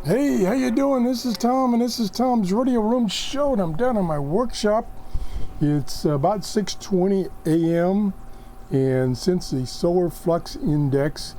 Hey, how you doing? This is Tom, and this is Tom's Radio Room Show, and I'm down in my workshop. It's about 6:20 a.m., and since the solar flux index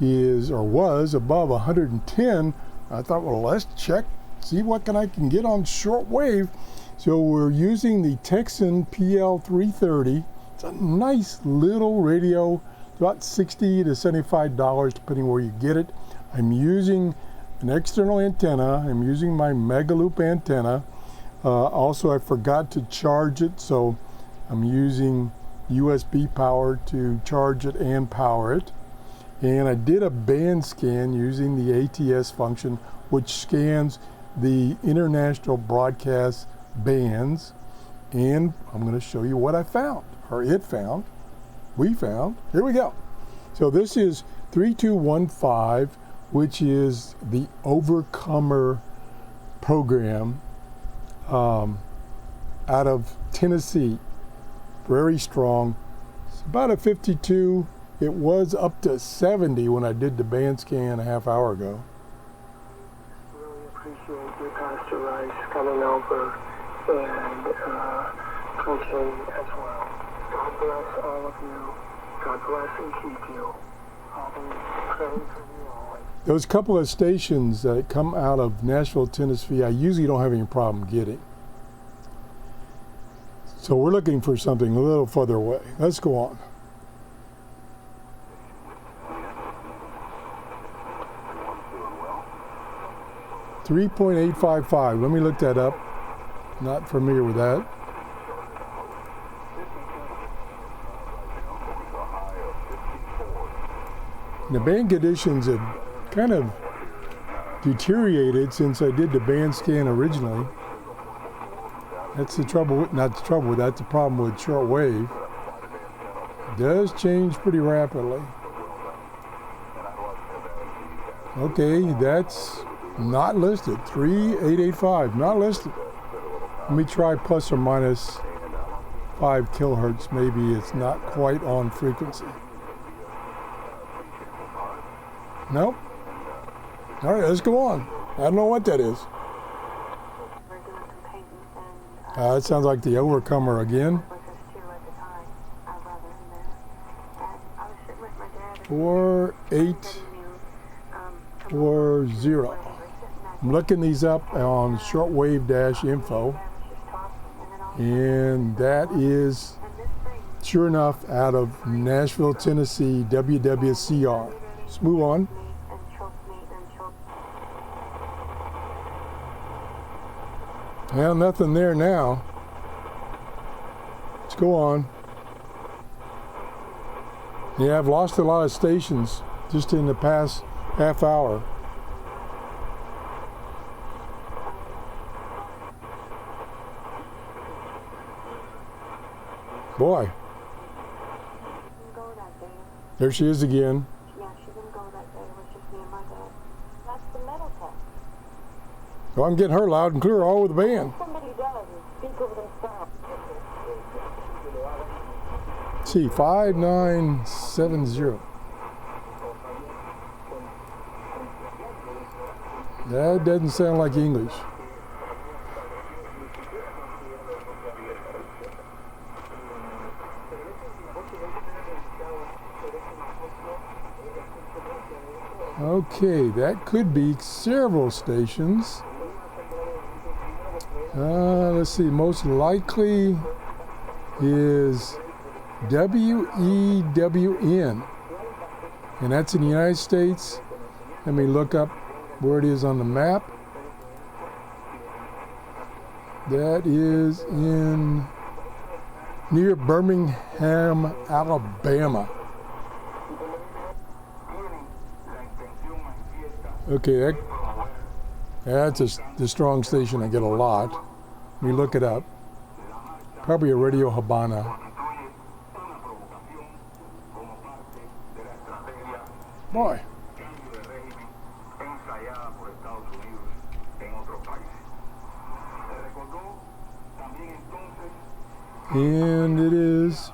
is, or was, above 110, I thought, well, let's check, see what I can get on shortwave. So we're using the Tecsun PL-330. It's a nice little radio, about $60 to $75, depending where you get it. I'm using an external antenna. I'm using my Megaloop antenna. Also, I forgot to charge it, so I'm using USB power to charge it and power it. And I did a band scan using the ATS function, which scans the international broadcast bands. And I'm going to show you what I found, or it found, we found. Here we go. So this is 3215, which is the Overcomer program out of Tennessee. Very strong. It's about a 52. It was up to 70 when I did the band scan a half hour ago. Really appreciate you, Pastor Rice, coming over and preaching as well. God bless all of you. God bless and keep you. I'll be praying for you always. Those couple of stations that come out of Nashville, Tennessee, I usually don't have any problem getting. So we're looking for something a little further away. Let's go on. .855. Let me look that up. Not familiar with that. The band conditions have kind of deteriorated since I did the band scan originally. That's the trouble with, not the trouble with, that's the problem with shortwave. It does change pretty rapidly. Okay, that's not listed. 3885, not listed. Let me try plus or minus 5 kilohertz. Maybe it's not quite on frequency. Nope. All right, let's go on. I don't know what that is. It sounds like the Overcomer again. 4840. I'm looking these up on shortwave-info, and that is, sure enough, out of Nashville, Tennessee, WWCR. Let's move on. Well, nothing there now. Let's go on. Yeah, I've lost a lot of stations just in the past half hour. Boy. There she is again. Yeah, she didn't go that day. It was just me and my dad. That's the metal tech. Well, I'm getting her loud and clear all over the band. Somebody does speak over themselves. Let's see, 5970. That doesn't sound like English. Okay, that could be several stations. Let's see, most likely is WEWN, and that's in the United States. Let me look up where it is on the map. That is in near Birmingham, Alabama. Okay, that's the strong station I get a lot. Let me look it up. Probably a Radio Habana. Boy. And it is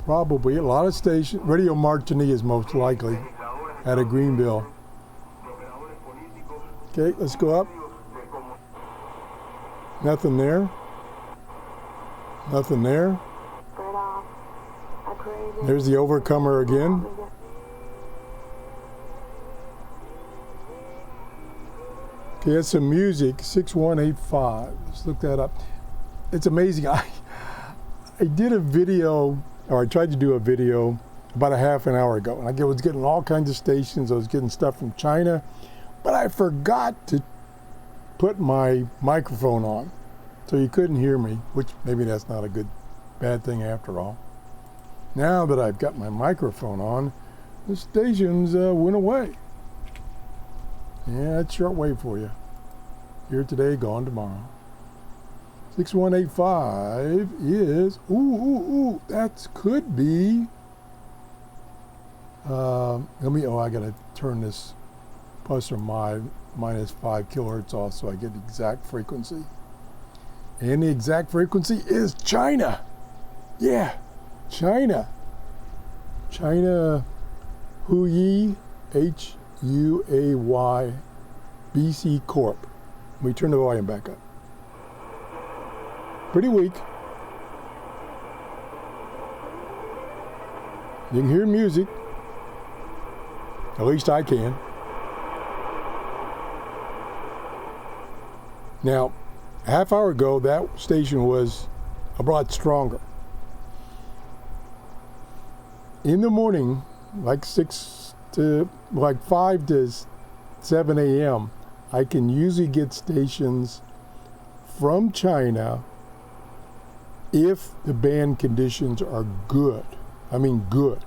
probably a lot of stations. Radio Martini is most likely. out of Greenville. Okay, let's go up. Nothing there. Nothing there. There's the overcomer again. Okay, that's some music, 6185. Let's look that up. It's amazing. I did a video, or I tried to do a video about a half an hour ago, and I was getting all kinds of stations. I was getting stuff from China, but I forgot to put my microphone on, so you couldn't hear me, which maybe that's not a bad thing after all. Now that I've got my microphone on, the stations went away. Yeah, that's shortwave for you. Here today, gone tomorrow. 6185 is, that could be, I gotta turn this plus or minus 5 kilohertz off so I get the exact frequency. And the exact frequency is China. Yeah, China. China Huyi, Huay, BC Corp. We turn the volume back up. Pretty weak. You can hear music. At least I can. Now, a half hour ago, that station was a lot stronger. In the morning, like 5 to 7 a.m., I can usually get stations from China if the band conditions are good. I mean good.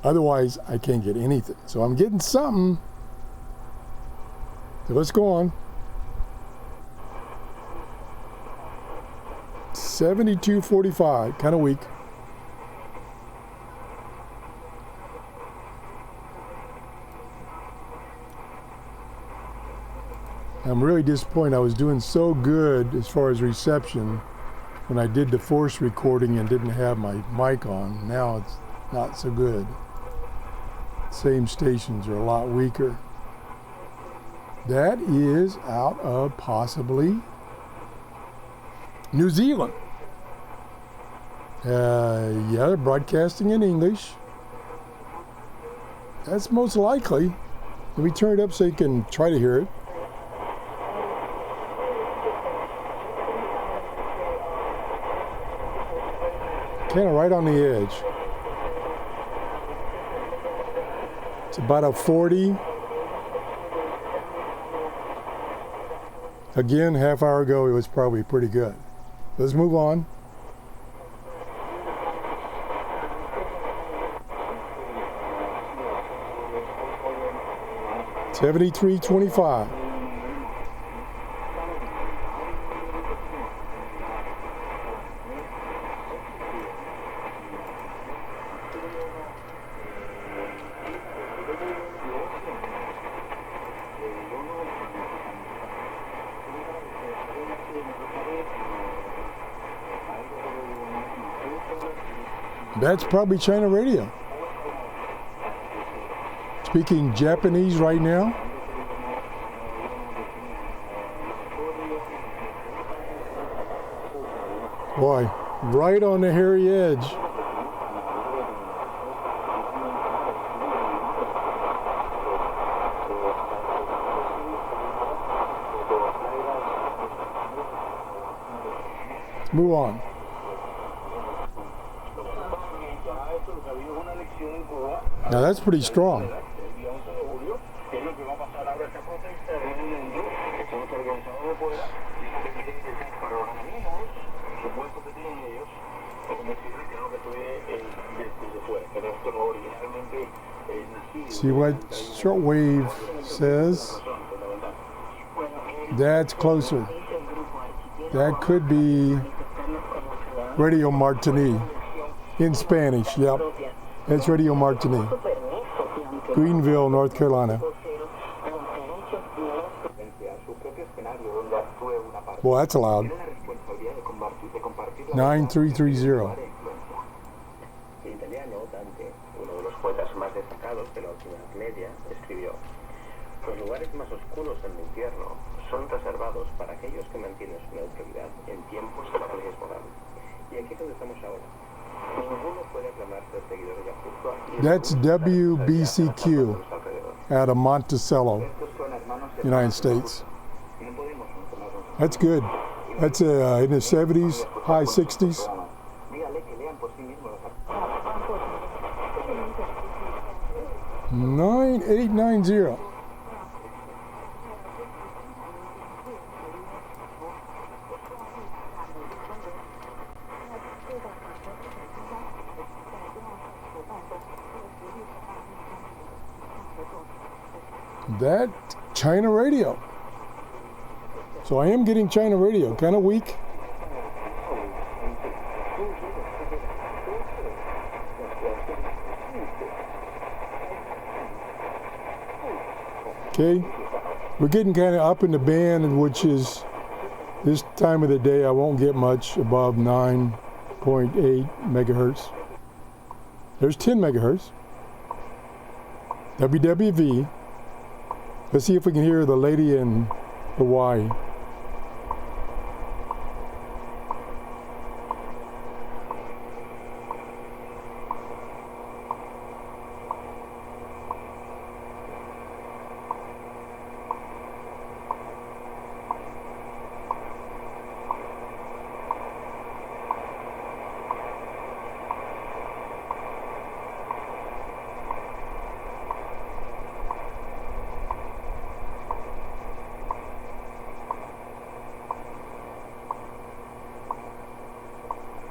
Otherwise, I can't get anything. So I'm getting something. So let's go on. 7245, kind of weak. I'm really disappointed. I was doing so good as far as reception when I did the force recording and didn't have my mic on. Now it's not so good. Same stations are a lot weaker. That is out of possibly New Zealand. Yeah, they're broadcasting in English. That's most likely. Let me turn it up so you can try to hear it. Kind of right on the edge. It's about a 40. Again, half hour ago it was probably pretty good. Let's move on. $73.25. That's probably China radio. Speaking Japanese right now. Boy, right on the hairy edge. Let's move on. Now that's pretty strong. See what shortwave says? That's closer. That could be Radio Martini in Spanish. Yep, that's Radio Martini. Greenville, North Carolina. Well, that's loud. 9330. más destacados de la última Edad Media, escribió: los lugares más oscuros del infierno son reservados para aquellos que mantienen su neutralidad en tiempos de la crisis moral. Y aquí es donde estamos ahora. Ninguno puede aclamar ser seguidor de Yacutua. That's WBCQ out of Monticello, United States. That's good. That's in the 70s, high 60s. Dígale que lean por sí mismos los 9890. That China radio. So I am getting China radio, kind of weak. Okay, we're getting kind of up in the band, which is this time of the day I won't get much above 9.8 megahertz. There's 10 megahertz. WWV. Let's see if we can hear the lady in Hawaii.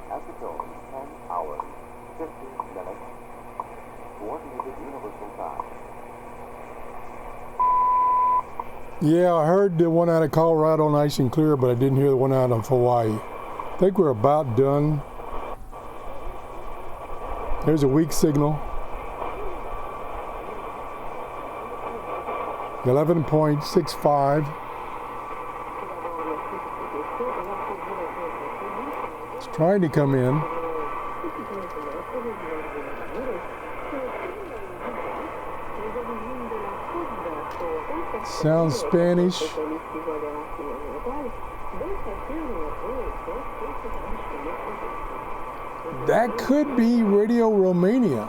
Altitude 10 hours, 50 minutes, coordinated universal time. Yeah, I heard the one out of Colorado nice and clear, but I didn't hear the one out of Hawaii. I think we're about done. There's a weak signal. 11.65. It's trying to come in. Sounds Spanish. That could be Radio Romania.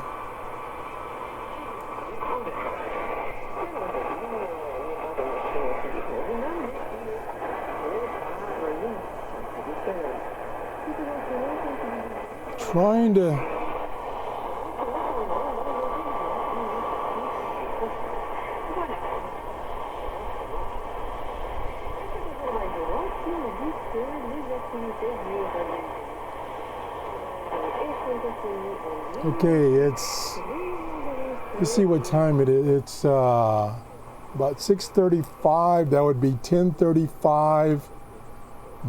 Trying to let's see what time it is. It's about 6:35. That would be 10:35.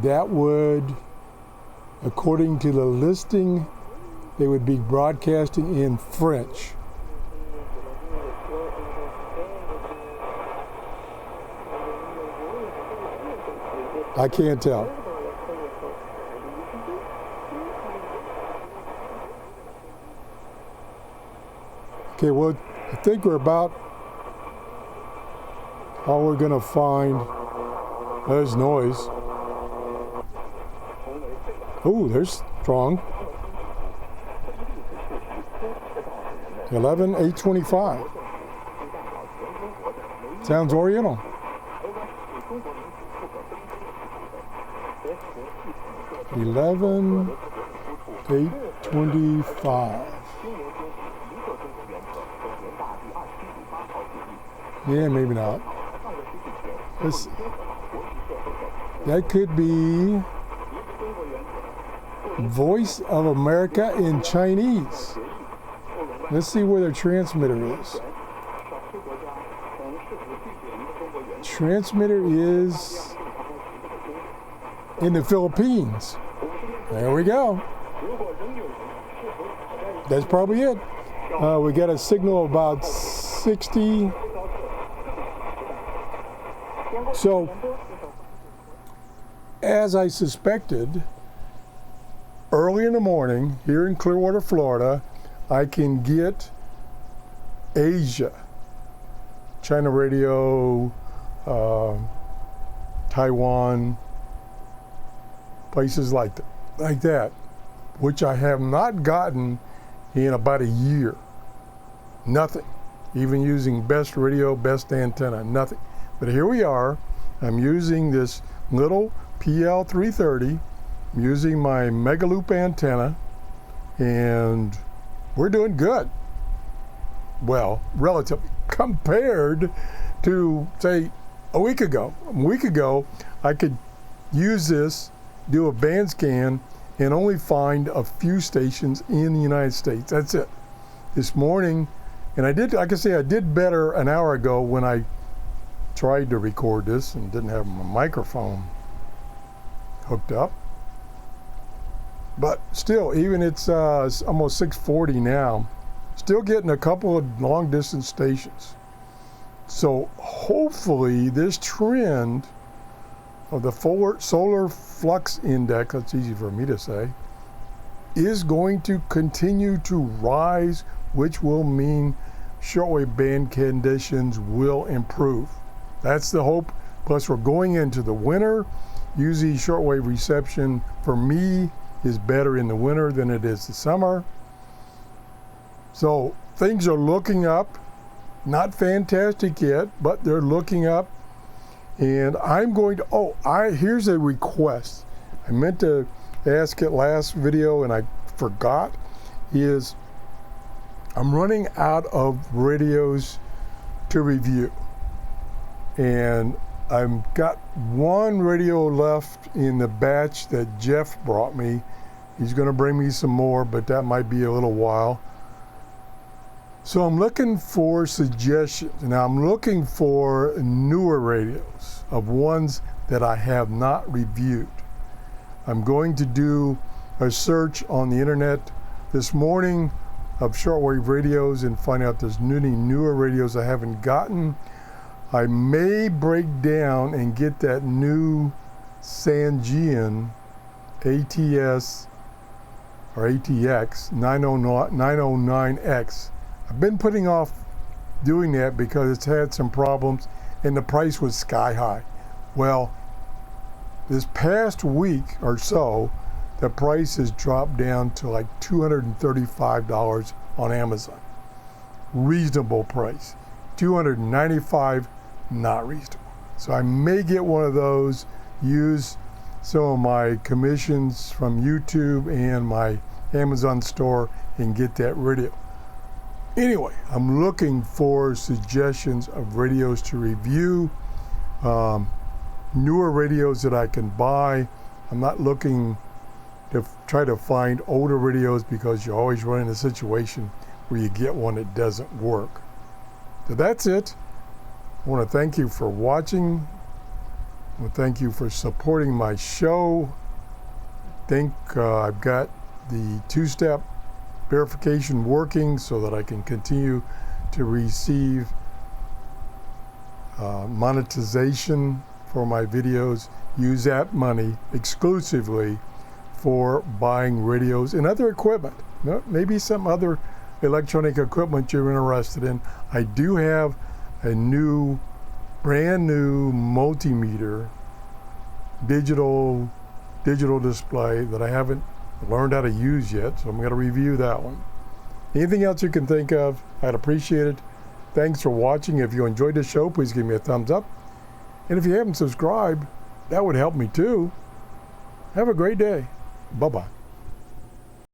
That would, according to the listing, they would be broadcasting in French. I can't tell. Okay, well, I think we're about all we're going to find. There's noise. Oh, there's strong. 11,825. Sounds Oriental. 11,825. Yeah, maybe not. Let's see. That could be Voice of America in Chinese. Let's see where their transmitter is. Transmitter is in the Philippines. There we go. That's probably it. We got a signal about 60. So, as I suspected, early in the morning here in Clearwater, Florida, I can get Asia, China radio, Taiwan, places like that, which I have not gotten in about a year. Nothing. Even using best radio, best antenna, nothing. But here we are. I'm using this little PL-330, I'm using my Megaloop antenna, and we're doing good. Well, relatively, compared to, say, a week ago. A week ago, I could use this, do a band scan, and only find a few stations in the United States. That's it. This morning, and I did, like I say, I did better an hour ago when I tried to record this and didn't have my microphone hooked up. But still, even it's almost 6:40 now, still getting a couple of long distance stations. So hopefully this trend of the solar flux index, that's easy for me to say, is going to continue to rise, which will mean shortwave band conditions will improve. That's the hope. Plus we're going into the winter. Usually shortwave reception for me is better in the winter than it is the summer. So things are looking up. Not fantastic yet, but they're looking up. And I'm going to, here's a request. I meant to ask it last video and I forgot, is I'm running out of radios to review. And I've got one radio left in the batch that Jeff brought me. He's going to bring me some more, but that might be a little while. So I'm looking for suggestions. Now I'm looking for newer radios of ones that I have not reviewed. I'm going to do a search on the internet this morning of shortwave radios and find out if there's any newer radios I haven't gotten. I may break down and get that new Sangean ATS or ATX 909X. I've been putting off doing that because it's had some problems and the price was sky high. Well, this past week or so, the price has dropped down to like $235 on Amazon. Reasonable price. $295, not reasonable. So I may get one of those, use some of my commissions from YouTube and my Amazon store and get that radio. Anyway, I'm looking for suggestions of radios to review, newer radios that I can buy. I'm not looking to try to find older radios because you always run in a situation where you get one that doesn't work. So that's it. I want to thank you for watching. I want to thank you for supporting my show. I think I've got the two-step verification working so that I can continue to receive monetization for my videos. Use that money exclusively for buying radios and other equipment. Maybe some other electronic equipment you're interested in. I do have a brand new multimeter digital display that I haven't learned how to use yet, so I'm going to review that one. Anything else you can think of, I'd appreciate it. Thanks for watching. If you enjoyed the show, please give me a thumbs up. And if you haven't subscribed, that would help me too. Have a great day. Bye-bye.